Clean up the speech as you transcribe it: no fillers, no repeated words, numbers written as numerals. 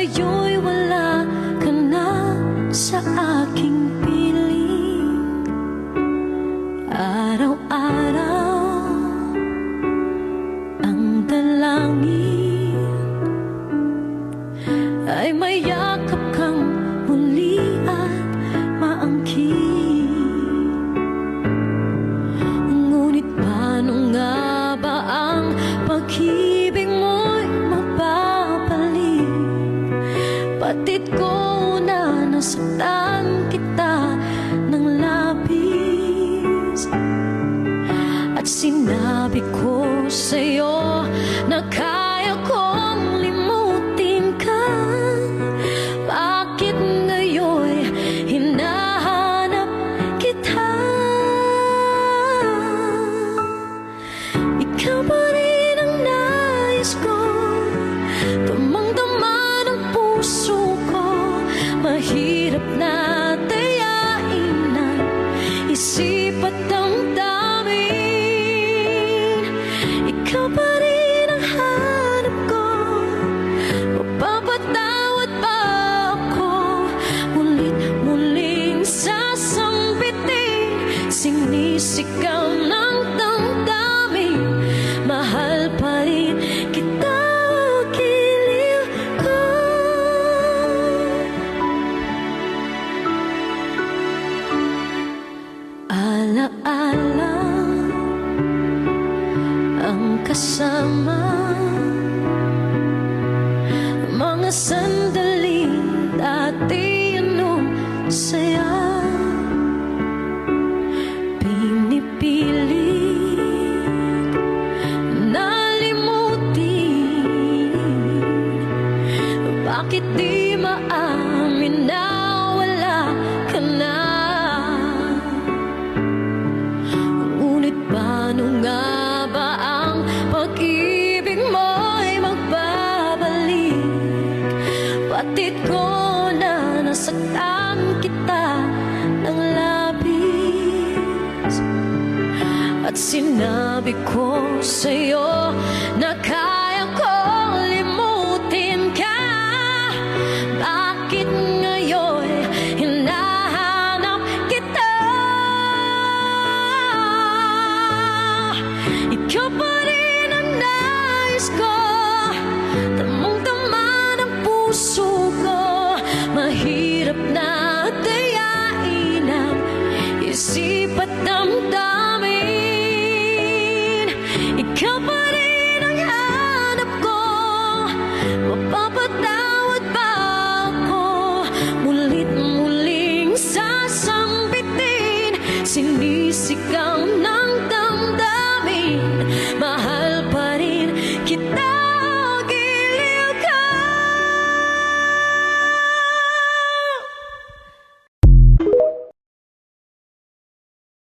ngayon'y wala ka na sa aking piling. Araw-araw ang dalangin ay mayakap kang muli at maangkin. Ngunit paano nga ba ang pag-ibig mo'y mapapalik? Batid ko na nasaktan kita ng labis, at sinabi ko sa'yo na kaya kong limutin ka. Bakit ngayon hinahanap kita? Ikaw pa rin ang nais ko, damang-dama ng puso ko. Mahirap na tayain ng isip at damdamin. Ikaw pa rin ang hanap ko, mapapatawad ba ako? Mulit-muling sasambitin, sinisigaw ng damdamin. Mahal pa rin kita, giliw ko. Ala-ala ang kasama, mga sandaling dati anong saya. Pinipilit nalimutin, bakit di maamin na wala ka na? Ngunit paano nga ba ang pag-ibig mo'y magbabalik? Batid ko na nasaktan kita ng labis, at sinabi ko sa'yo na kaya kong limutin ka. Bakit ngayon hinahanap kita? Ikaw pa rin ang nais ko, damang-dama ng puso ko. Mahirap na